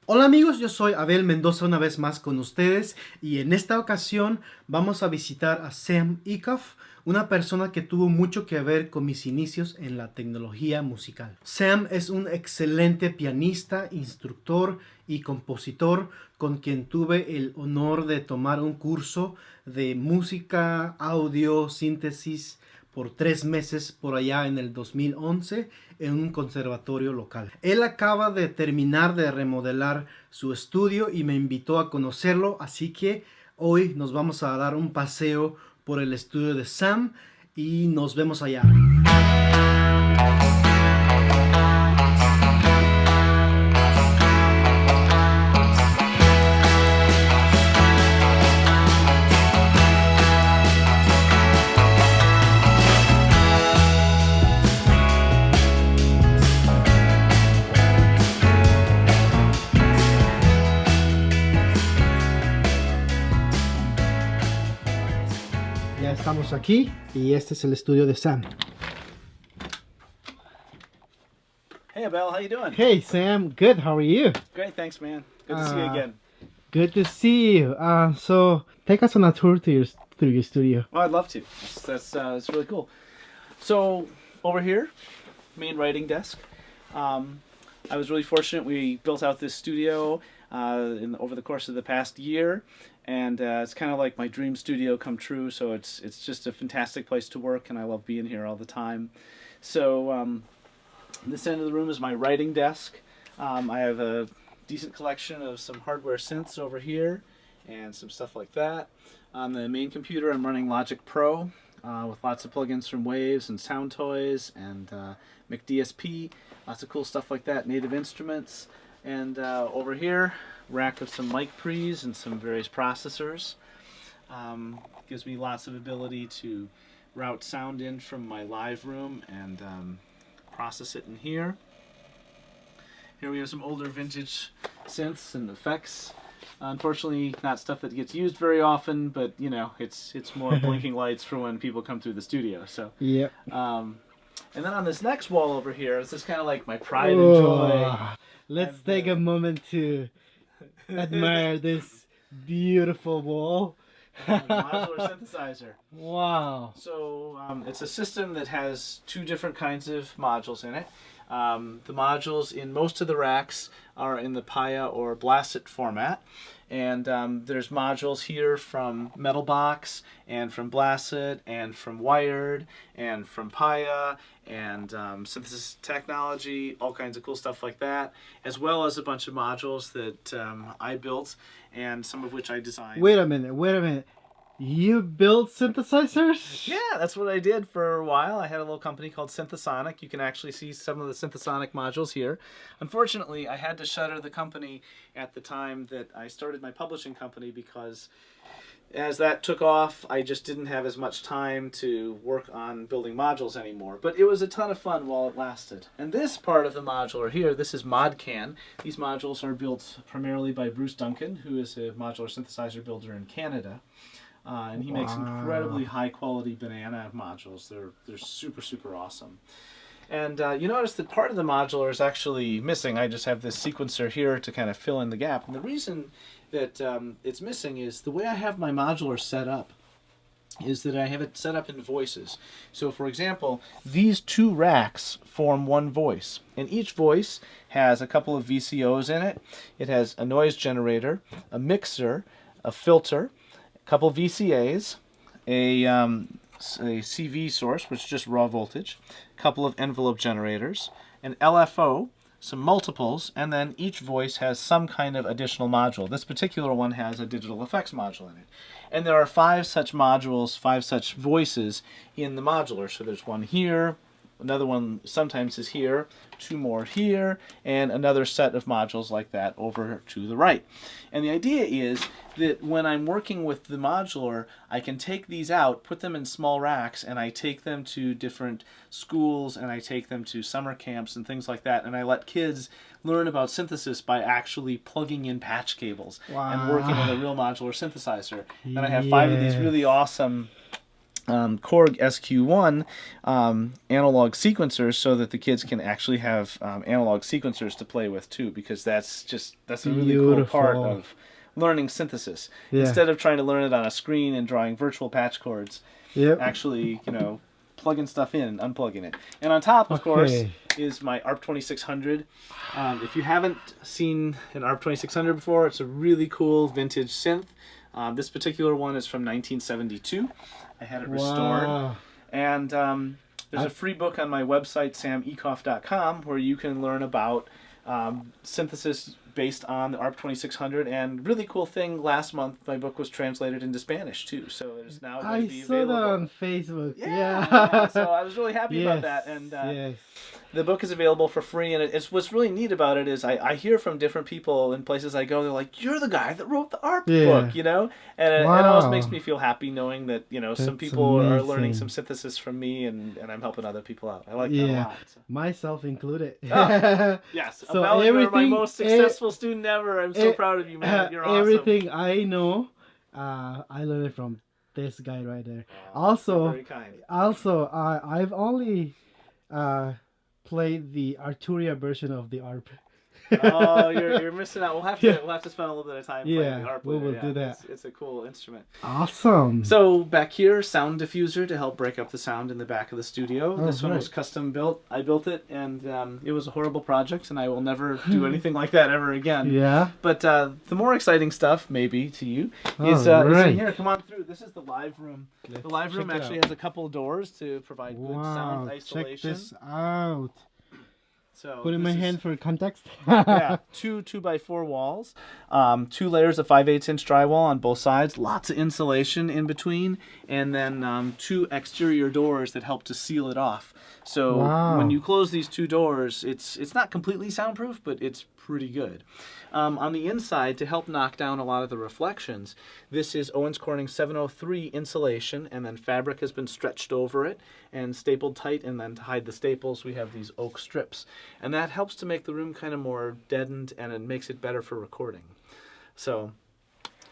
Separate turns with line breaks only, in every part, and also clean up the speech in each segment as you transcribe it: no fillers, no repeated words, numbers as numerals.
Hola amigos, yo soy Abel Mendoza una vez más con ustedes y en esta ocasión vamos a visitar a Sam Ecoff, una persona que tuvo mucho que ver con mis inicios en la tecnología musical. Sam es un excelente pianista, instructor y compositor con quien tuve el honor de tomar un curso de música, audio, síntesis por 3 meses por allá en el 2011 en un conservatorio local. Él acaba de terminar de remodelar su estudio y me invitó a conocerlo, así que hoy nos vamos a dar un paseo por el estudio de Sam y nos vemos allá. Ya estamos aquí y este es el estudio de Sam.
Hey, Abel, how you doing?
Hey Sam, good. How are you?
Great, thanks, man. Good to see you again.
Good to see you. So take us on a tour through your studio.
Well, I'd love to. That's really cool. So over here, main writing desk. I was really fortunate. We built out this studio over the course of the past year, and it's kind of like my dream studio come true. So it's just a fantastic place to work, and I love being here all the time. So this end of the room is my writing desk. I have a decent collection of some hardware synths over here and some stuff like that. On the main computer I'm running Logic Pro with lots of plugins from Waves and Sound Toys and McDSP, lots of cool stuff like that, native instruments. And over here, rack of some mic pre's and some various processors. Gives me lots of ability to route sound in from my live room and process it in here. Here we have some older vintage synths and effects. Unfortunately, not stuff that gets used very often, but you know, it's more blinking lights for when people come through the studio. So,
Yep.
and then on this next wall over here, this is kind of like my pride and joy.
Let's take a moment to admire this beautiful wall.
Modular synthesizer.
Wow.
So it's a system that has two different kinds of modules in it. The modules in most of the racks are in the Paya or Blasset format, and there's modules here from Metal Box and from Blasset and from Wired and from Paya and Synthesis Technology, all kinds of cool stuff like that, as well as a bunch of modules that I built and some of which I designed.
Wait a minute. You build synthesizers?
Yeah, that's what I did for a while. I had a little company called Synthesonic. You can actually see some of the Synthesonic modules here. Unfortunately, I had to shutter the company at the time that I started my publishing company because as that took off, I just didn't have as much time to work on building modules anymore. But it was a ton of fun while it lasted. And this part of the modular here, this is ModCan. These modules are built primarily by Bruce Duncan, who is a modular synthesizer builder in Canada. And he makes incredibly high quality banana modules. They're super, super awesome. And you notice that part of the modular is actually missing. I just have this sequencer here to kind of fill in the gap. And the reason that it's missing is the way I have my modular set up is that I have it set up in voices. So for example, these two racks form one voice. And each voice has a couple of VCOs in it. It has a noise generator, a mixer, a filter, couple VCAs, a CV source, which is just raw voltage, a couple of envelope generators, an LFO, some multiples, and then each voice has some kind of additional module. This particular one has a digital effects module in it. And there are 5 such modules, 5 such voices in the modular. So there's one here, another one sometimes is here, 2 more here, and another set of modules like that over to the right. And the idea is that when I'm working with the modular, I can take these out, put them in small racks, and I take them to different schools, and I take them to summer camps and things like that, and I let kids learn about synthesis by actually plugging in patch cables and working with a real modular synthesizer. And I have 5 of these really awesome Korg SQ1 analog sequencers so that the kids can actually have analog sequencers to play with too, because that's a really cool part of learning synthesis.
Yeah.
Instead of trying to learn it on a screen and drawing virtual patch chords, actually, plugging stuff in and unplugging it. And on top, of course, is my ARP 2600. If you haven't seen an ARP 2600 before, it's a really cool vintage synth. This particular one is from 1972. I had it restored. And there's a free book on my website, samecoff.com, where you can learn about synthesis based on the ARP 2600. And really cool thing, last month my book was translated into Spanish too, so it's now going to be available.
I saw that on Facebook.
Yeah. So I was really happy about that. And the book is available for free, and it's what's really neat about it is I hear from different people in places I go, they're like, "You're the guy that wrote the ARP book," and it always makes me feel happy knowing that some people are learning some synthesis from me, and I'm helping other people out. I like that a lot. So.
Myself included.
Yes,
so
Abel, you're my most successful student ever. I'm so proud of you, man. You're awesome.
Everything I know, I learned it from this guy right there. Also,
very kind.
Also, I've only played the Arturia version of the ARP.
Oh, you're missing out. We'll have to spend a little bit of time playing the ARP.
We will do that.
It's a cool instrument.
Awesome.
So back here, sound diffuser to help break up the sound in the back of the studio. This one was custom built. I built it, and it was a horrible project, and I will never do anything like that ever again.
Yeah.
But the more exciting stuff, maybe to you, is in here. Come on through. This is the live room. The live room actually has a couple of doors to provide good sound isolation.
Check this out.
So
put in my hand for context.
two 2x4 walls, 2 layers of 5/8" drywall on both sides, lots of insulation in between, and then 2 exterior doors that help to seal it off. So when you close these 2 doors, it's not completely soundproof, but it's pretty good. On the inside, to help knock down a lot of the reflections, this is Owens Corning 703 insulation, and then fabric has been stretched over it and stapled tight, and then to hide the staples, we have these oak strips. And that helps to make the room kind of more deadened, and it makes it better for recording. So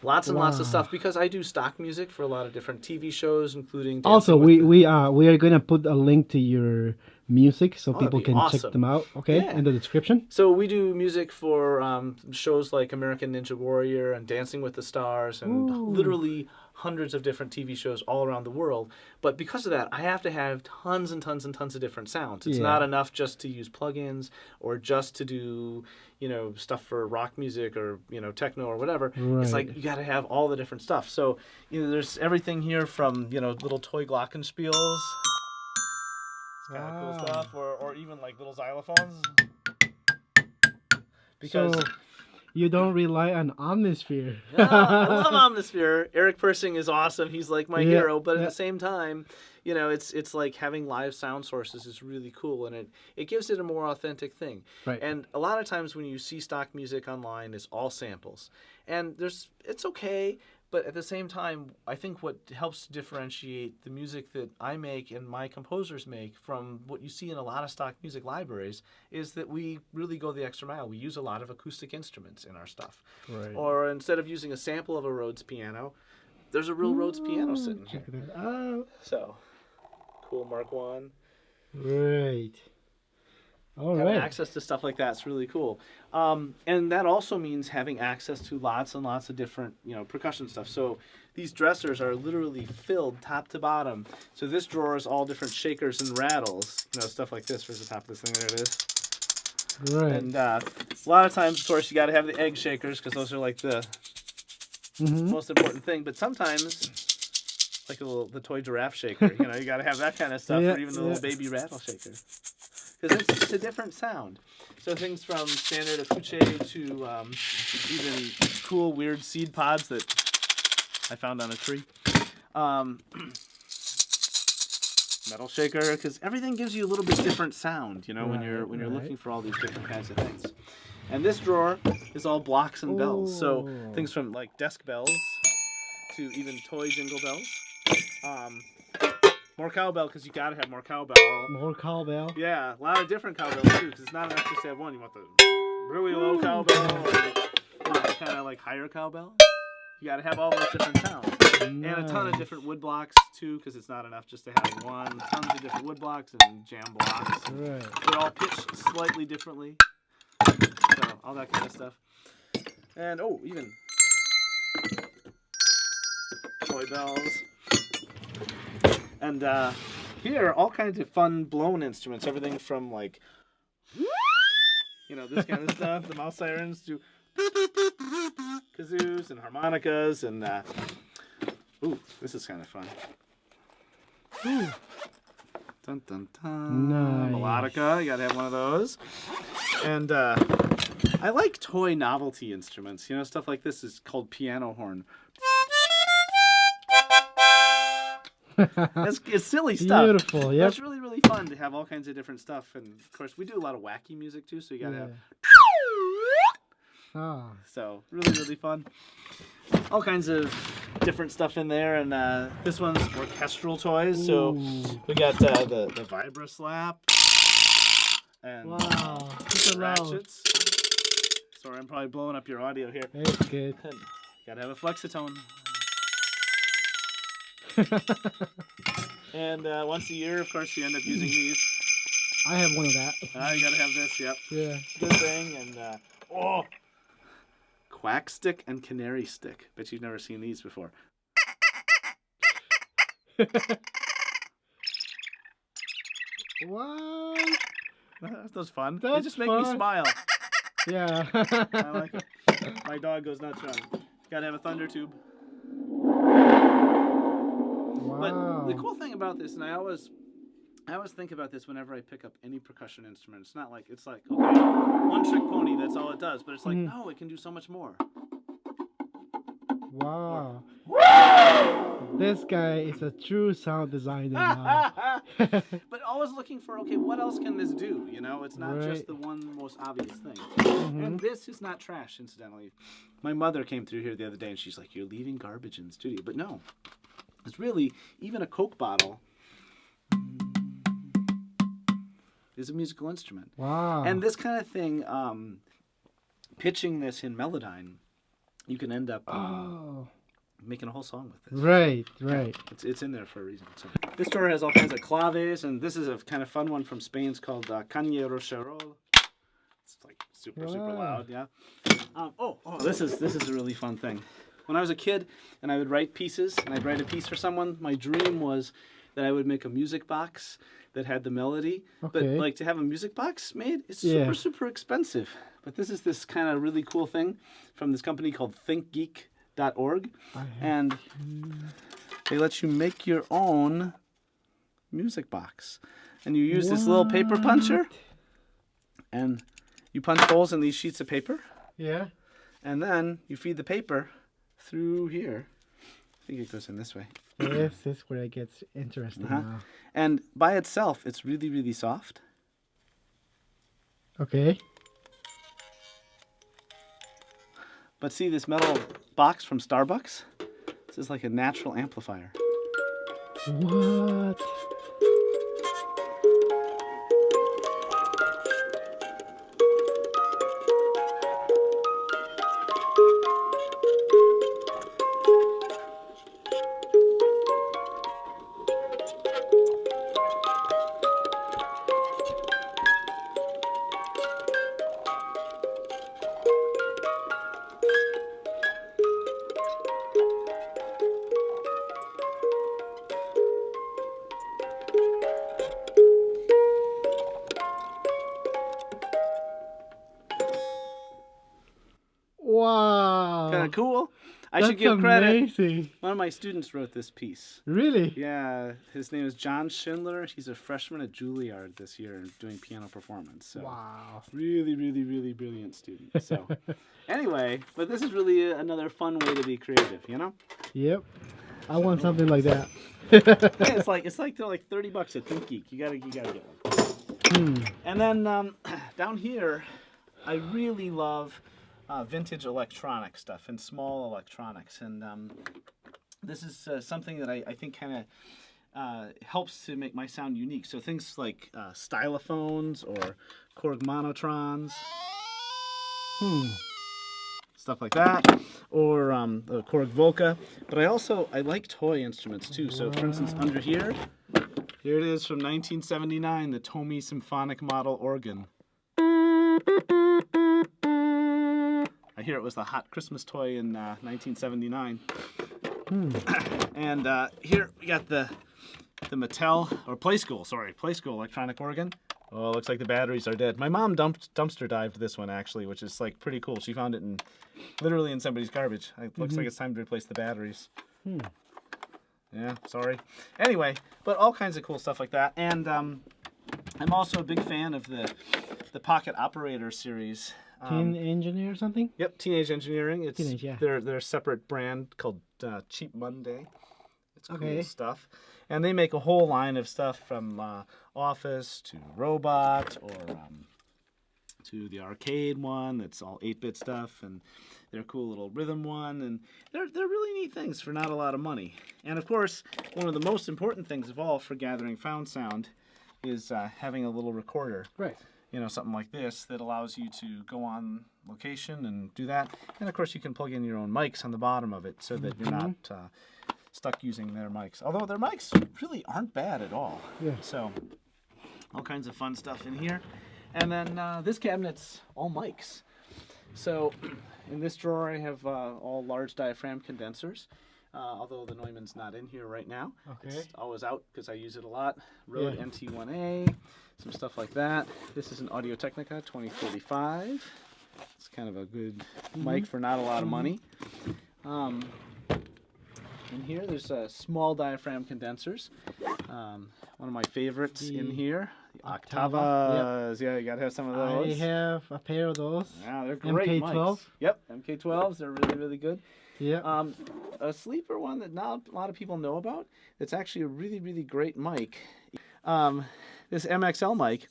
lots and lots of stuff, because I do stock music for a lot of different TV shows, including
also we are going to put a link to your music so people can check them out in the description.
So we do music for shows like American Ninja Warrior and Dancing with the Stars, and literally hundreds of different TV shows all around the world. But because of that, I have to have tons and tons and tons of different sounds. It's not enough just to use plugins or just to do stuff for rock music or techno or whatever. It's like you got to have all the different stuff. So there's everything here from little toy glockenspiels. It's kind of cool stuff, or even like little xylophones. Because
you don't rely on Omnisphere.
I love Omnisphere. Eric Persing is awesome. He's like my hero. But at the same time, it's like having live sound sources is really cool, and it gives it a more authentic thing.
Right.
And a lot of times when you see stock music online, it's all samples, and it's okay. But at the same time, I think what helps to differentiate the music that I make and my composers make from what you see in a lot of stock music libraries is that we really go the extra mile. We use a lot of acoustic instruments in our stuff.
Right.
Or instead of using a sample of a Rhodes piano, there's a real Rhodes piano sitting here.
Check that out.
So, cool Mark I.
Right. All
having
right.
access to stuff like that's really cool. And that also means having access to lots and lots of different, percussion stuff. So these dressers are literally filled top to bottom. So this drawer is all different shakers and rattles, stuff like this. Where's the top of this thing? There it is.
Right.
And a lot of times, of course, you got to have the egg shakers because those are like the most important thing. But sometimes, like the toy giraffe shaker, you got to have that kind of stuff, or even the little baby rattle shaker. Because it's a different sound. So things from standard Akuche to even cool, weird seed pods that I found on a tree. Metal shaker, because everything gives you a little bit different sound, when you're looking for all these different kinds of things. And this drawer is all blocks and bells. So things from like desk bells to even toy jingle bells. More cowbell, because you got to have more cowbell.
More cowbell?
Yeah, a lot of different cowbells, too, because it's not enough just to have one. You want the really low cowbell, or kind of like higher cowbell. You got to have all those different sounds.
Nice.
And a ton of different wood blocks, too, because it's not enough just to have one. Tons of different wood blocks and jam blocks.
Right.
They're all pitched slightly differently. So, all that kind of stuff. And, oh, even toy bells. And here, all kinds of fun blown instruments. Everything from, like, you know, this kind of stuff. The mouse sirens to kazoos and harmonicas. And, ooh, this is kind of fun. Ooh. Dun, dun, dun.
Nice.
Melodica, you gotta have one of those. And I like toy novelty instruments. You know, stuff like this is called piano horn. It's silly stuff.
Beautiful, yeah.
It's really, really fun to have all kinds of different stuff. And, of course, we do a lot of wacky music, too, so you gotta have...
Ah.
So, really, really fun. All kinds of different stuff in there. And this one's orchestral toys. So, we got the vibra slap. And
Wow. Super loud.
ratchets. Sorry, I'm probably blowing up your audio here.
It's good.
And gotta have a flexitone. And once a year, of course, you end up using these.
I have one of that.
You gotta have this, yep.
Yeah.
Good thing. And, quack stick and canary stick. Bet you've never seen these before.
What?
That's fun. They
That's
just make me
fun.
smile.
Yeah.
I like it. My dog goes nuts around. Gotta have a thunder tube. But
Wow.
the cool thing about this, and I always think about this whenever I pick up any percussion instrument. It's not like, it's like, okay, one trick pony, that's all it does. But it's like, no, it can do so much more.
Wow. This guy is a true sound designer now.
But always looking for, okay, what else can this do? You know, it's not just the one most obvious thing. And this is not trash, incidentally. My mother came through here the other day and she's like, you're leaving garbage in the studio. But no, it's really, even a Coke bottle is a musical instrument.
Wow.
And this kind of thing, pitching this in Melodyne, you can end up making a whole song with this.
Right, right.
It's in there for a reason. So. This store has all kinds of claves, and this is a kind of fun one from Spain. It's called Cañero Charol. It's like super loud, yeah. This is a really fun thing. When I was a kid and I would write pieces, and I'd write a piece for someone, my dream was that I would make a music box that had the melody. But like to have a music box made, it's super expensive. But this is this kind of really cool thing from this company called thinkgeek.org. And they let you make your own music box. And you use this little paper puncher. And you punch holes in these sheets of paper.
Yeah.
And then you feed the paper through here. I think it goes in this way.
This is where it gets interesting now.
And by itself, it's really, really soft.
Okay.
But see this metal box from Starbucks? This is like a natural amplifier.
What? Wow.
Kind of cool. I
That's
should give credit.
amazing.
One of my students wrote this piece.
Really?
Yeah, his name is John Schindler. He's a freshman at Juilliard this year doing piano performance. So
Wow.
really, really, really brilliant student. So anyway, but this is really another fun way to be creative, you know?
Yep. I want something like that.
Yeah, it's like they're like $30 at Think Geek. You gotta get one. And then down here, I really love vintage electronic stuff and small electronics, and this is something that I think kind of helps to make my sound unique. So things like stylophones or Korg monotrons. stuff like that, or the Korg Volca. But I like toy instruments too. So for instance, under here it is from 1979, the Tomy Symphonic Model organ. I hear it was the hot Christmas toy in 1979. And here we got the Mattel, or Play School electronic organ. Oh, looks like the batteries are dead. My mom dumpster dived this one, actually, which is like pretty cool. She found it literally in somebody's garbage. It looks like it's time to replace the batteries. Yeah, sorry. Anyway, but all kinds of cool stuff like that. And I'm also a big fan of the Pocket Operator series.
Teen Engineer or something?
Yep, Teenage Engineering. It's
yeah.
They're a separate brand called Cheap Monday. It's cool stuff. And they make a whole line of stuff from Office to Robot, or to the arcade one that's all 8-bit stuff, and their cool little rhythm one, and they're really neat things for not a lot of money. And of course, one of the most important things of all for gathering found sound is having a little recorder.
Right.
You know, something like this that allows you to go on location and do that. And of course, you can plug in your own mics on the bottom of it so that you're not stuck using their mics. Although their mics really aren't bad at all.
Yeah.
So all kinds of fun stuff in here. And then this cabinet's all mics. So in this drawer I have all large diaphragm condensers. Although the Neumann's not in here right now.
Okay.
It's always out because I use it a lot. Rode NT1A, some stuff like that. This is an Audio-Technica 2045. It's kind of a good mic for not a lot of money. In here, there's small diaphragm condensers. One of my favorites in here, the Octavas. Yeah, you gotta have some of those.
I have a pair of those.
Yeah, they're great
MK12.
mics. Yep, MK12s. They're really, really good.
Yeah.
A sleeper one that not a lot of people know about. It's actually a really, really great mic. This MXL mic.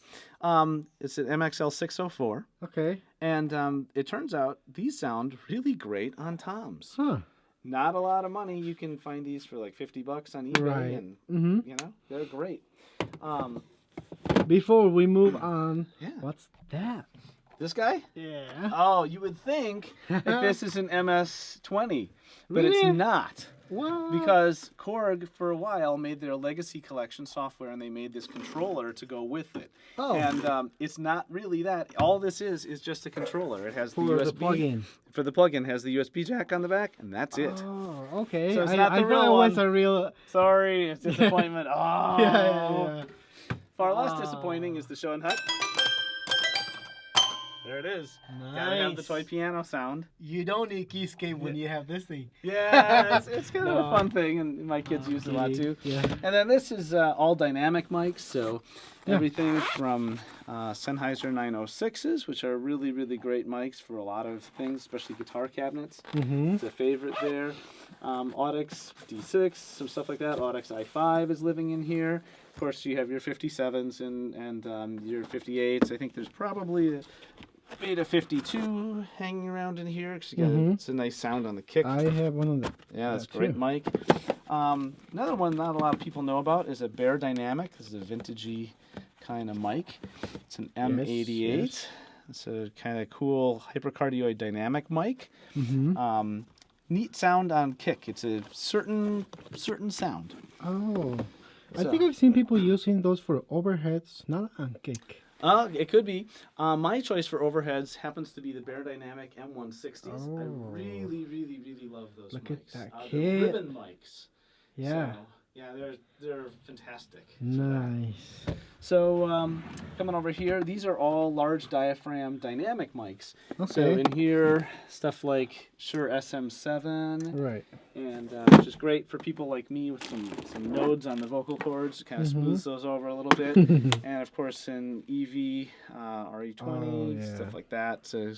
It's an MXL 604.
Okay.
And it turns out these sound really great on toms.
Huh.
Not a lot of money. You can find these for like $50 on eBay,
Right.
and you know, they're great.
Before we move on,
Yeah.
what's that?
This guy?
Yeah.
Oh, you would think that this is an MS-20, but
Really?
it's not.
What?
Because Korg, for a while, made their legacy collection software, and they made this controller to go with it.
Oh.
And it's not really that. All this is just a controller. It has
For
the USB.
the plug-in.
For the plug-in, has the USB jack on the back, and that's it.
Oh, okay.
So it's
I
not the
thought
real
it was
one.
a real.
Sorry, it's disappointment. Oh.
Yeah.
Far less disappointing is the Schoen Hut. There it is. Gotta have the
Nice.
toy piano sound.
You don't need keyscape when you have this thing.
Yeah, it's kind of a fun thing, and my kids use it a lot too.
Yeah.
And then this is all dynamic mics, so everything from Sennheiser 906s, which are really, really great mics for a lot of things, especially guitar cabinets.
Mm-hmm.
It's a favorite there. Audix D6, some stuff like that. Audix i5 is living in here. Of course, you have your 57s and your 58s. I think there's probably a Beta 52 hanging around in here because it's a nice sound on the kick.
I have one of them.
Yeah, that's a great mic. Another one not a lot of people know about is a Bear Dynamic. This is a vintagey kind of mic. It's an M88.
Yes.
It's a kind of cool hypercardioid dynamic mic.
Mm-hmm.
Neat sound on kick. It's a certain sound.
Oh. I
So-
think I've seen people using those for overheads, not on kick.
It could be. My choice for overheads happens to be the Bear Dynamic M160s. I
Oh.
really, really, really love those
Look
mics.
at that
They're
kit.
ribbon mics.
Yeah.
So, yeah, they're fantastic.
Nice.
So coming over here, these are all large diaphragm dynamic mics. So
Okay.
in here, stuff like Shure SM7,
Right.
and which is great for people like me with some nodes on the vocal cords. It kind of smooths those over a little bit. And of course in EV, RE20, stuff like that. So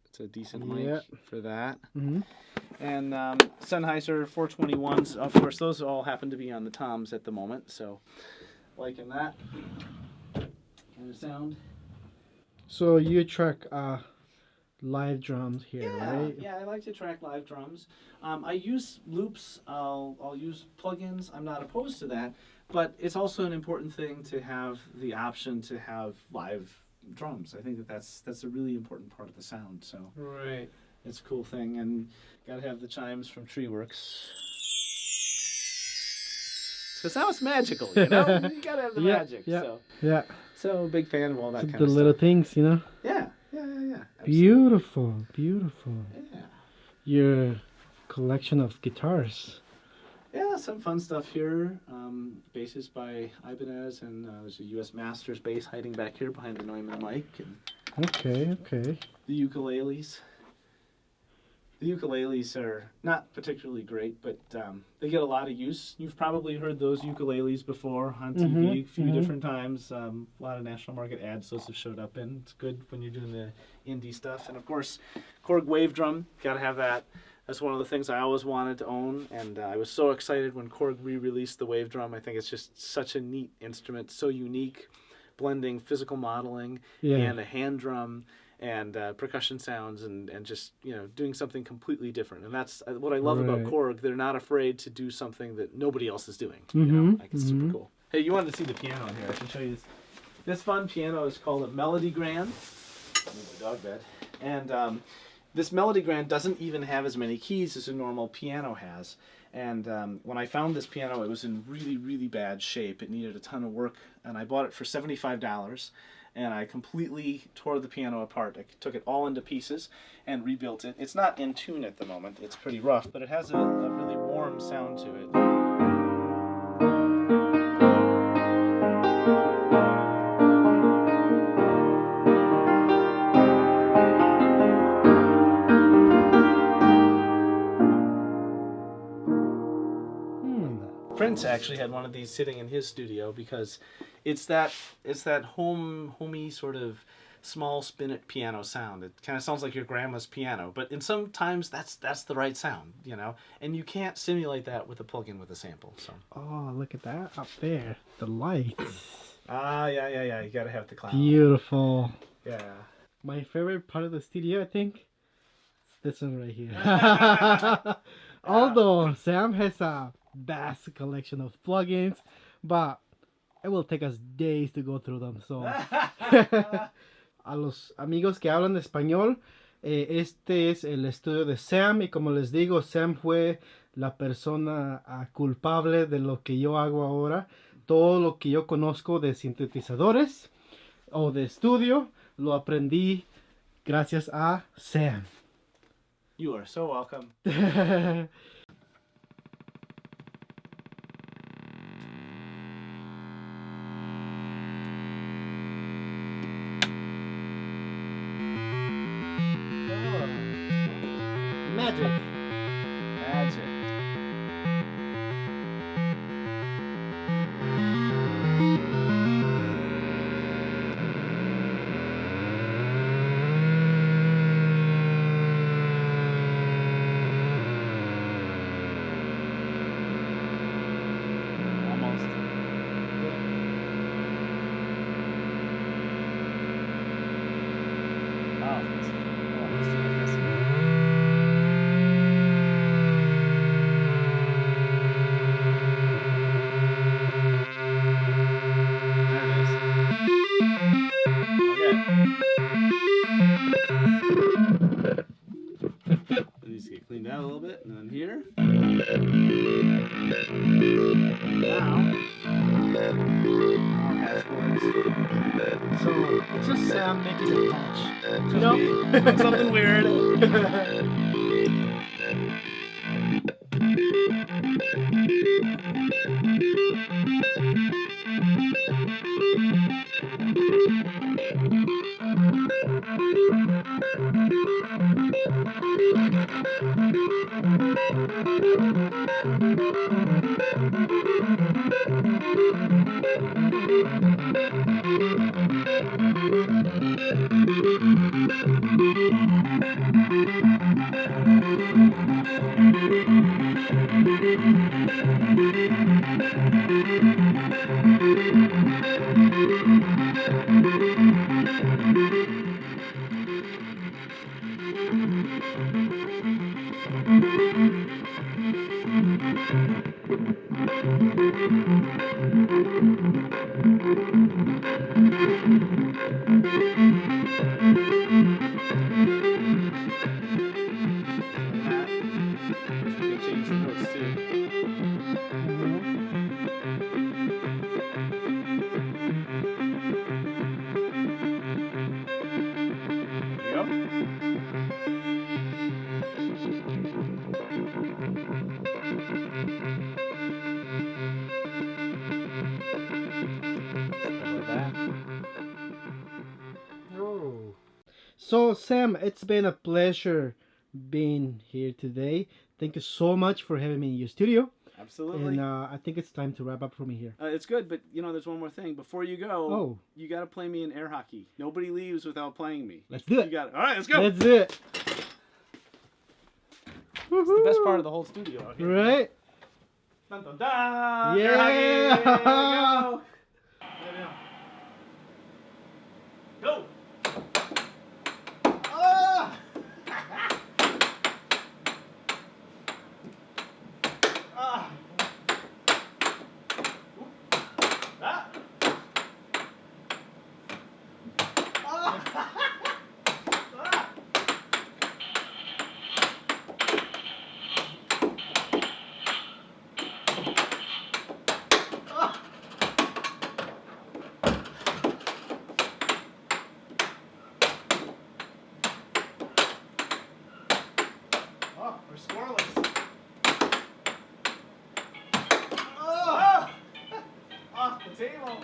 it's a decent mic for that.
Mm-hmm.
And Sennheiser 421s, of course, those all happen to be on the toms at the moment. So liking that kind of sound.
So you track live drums here, right?
Yeah, I like to track live drums. I use loops. I'll use plugins. I'm not opposed to that, but it's also an important thing to have the option to have live drums. I think that's a really important part of the sound. So
Right.
It's a cool thing, and gotta have the chimes from TreeWorks. Because that was magical, you know? You gotta have the magic. So big fan of all that kind
the
of
little
stuff.
things, you know?
Yeah. Absolutely.
Beautiful, beautiful.
Yeah.
Your collection of guitars.
Yeah, some fun stuff here. Basses by Ibanez, and there's a U.S. Masters bass hiding back here behind the Neumann mic. And
Okay.
the ukuleles. The ukuleles are not particularly great, but they get a lot of use. You've probably heard those ukuleles before on TV a few different times. A lot of national market ads those have showed up in. It's good when you're doing the indie stuff. And of course, Korg wave drum, got to have that. That's one of the things I always wanted to own, and I was so excited when Korg re-released the wave drum. I think it's just such a neat instrument, so unique, blending physical modeling and a hand drum and percussion sounds, and just, you know, doing something completely different. And that's what I love about Korg. They're not afraid to do something that nobody else is doing. You know? Like, it's super cool. Hey, you wanted to see the piano here. I can show you this. This fun piano is called a Melody Grand. Move the dog bed. And this Melody Grand doesn't even have as many keys as a normal piano has. And when I found this piano, it was in really, really bad shape. It needed a ton of work, and I bought it for $75. And I completely tore the piano apart. I took it all into pieces and rebuilt it. It's not in tune at the moment. It's pretty rough, but it has a really warm sound to it. Prince actually had one of these sitting in his studio because it's that homey sort of small spinet piano sound. It kind of sounds like your grandma's piano, but in sometimes that's the right sound, you know. And you can't simulate that with a plug-in with a sample. So.
Oh, look at that up there, the lights.
Yeah. You gotta have the cloud.
Beautiful.
Yeah.
My favorite part of the studio, I think, is this one right here. Although Sam has a vast collection of plugins, but it will take us days to go through them. So, a los amigos que hablan español, este es el estudio de Sam, y como les digo, Sam fue la persona culpable de lo que yo hago ahora. Todo lo que yo conozco de sintetizadores o de estudio lo aprendí gracias a Sam.
You are so welcome.
Magic.
Almost. Let's do this. These get cleaned out a little bit, and then here. Now, hash boards.
So it's just Sam making a patch.
Nope. Something weird.
So, Sam, it's been a pleasure being here today. Thank you so much for having me in your studio.
Absolutely.
And I think it's time to wrap up from here.
It's good, but there's one more thing. Before you go,
Oh.
you got to play me in air hockey. Nobody leaves without playing me.
Let's do it.
You got it. All right, let's go.
Let's do it.
It's the best part of the whole studio out here.
Right?
Dun, dun, dun.
Yeah.
Air hockey. Here we go. Go. Ah! Ah. Ah. We're scoreless. Oh! Off the table.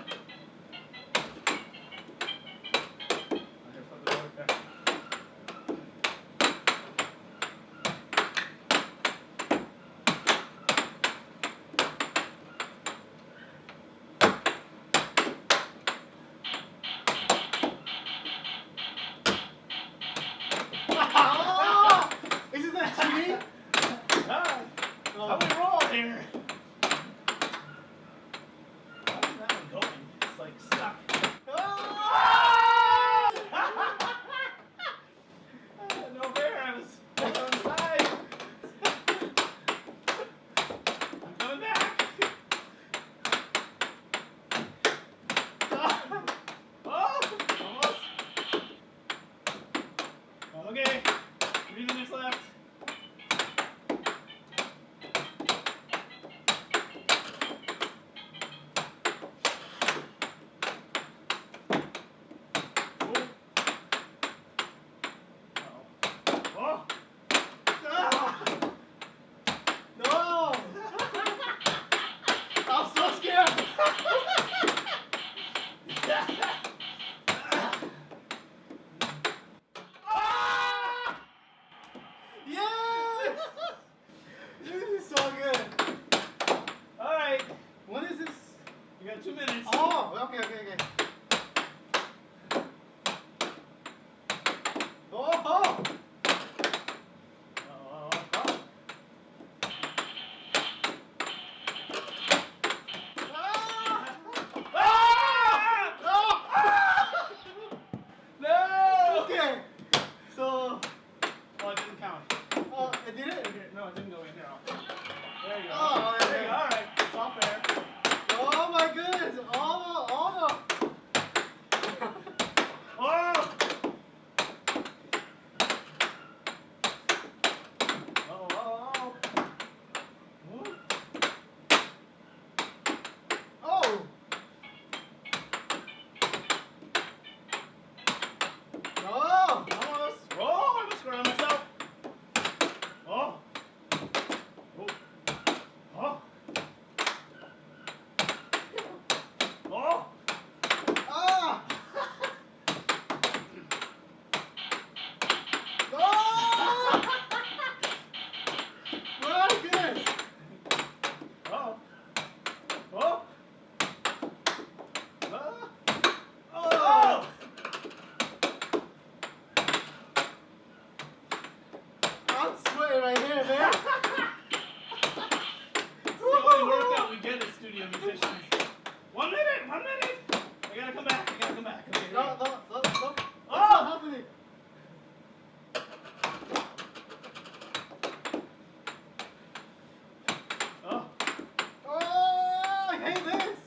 Okay, flip it over there. Oh! Isn't that cheating? How we roll here? How's that one going? It's like stuck. No fair, I was on the side. I'm coming back. Oh, almost. Okay, 3 minutes left. Oh! Ah! No! I'm so scared! Ah! Yes! This is so good. Alright. When is this? You got 2 minutes. Oh, okay. Oh! Oh! No! Okay. So. Oh, it didn't count. Oh, it didn't? Okay. No, it didn't go in here. There you go. Oh, there you go. All right. It's all fair. Oh my goodness. All the. Oh! Oh! Oh! Oh! Almost! Oh! I almost scored on myself! Oh! Oh! Oh! Oh! Ah! Oh! My goodness! Oh! Oh! Oh! I'm sweating right here, man. It's the only workout we get as studio musicians. 1 minute! 1 minute! I gotta come back. Okay,
No.
oh!
It's not happening.
Oh!
Oh, I hate this.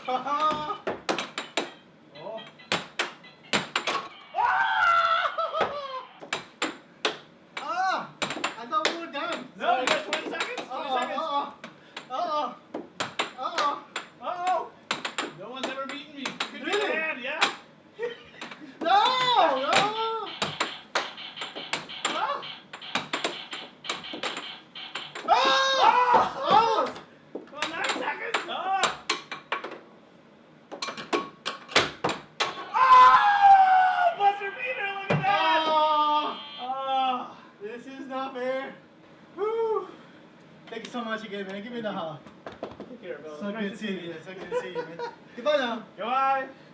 Oh!
Ah! I thought we were done.
No, you got 20 seconds? 20 seconds.
Uh-oh.
Oh! No one's ever beaten me. You could be
Really?
a hand, yeah?
No! Ah! Ah! Almost!
Come on, 9 seconds. Oh!
so much again, man. Give me the hug.
Take care, Bill.
So good seeing you. So good to see you, man. Goodbye now.
Goodbye.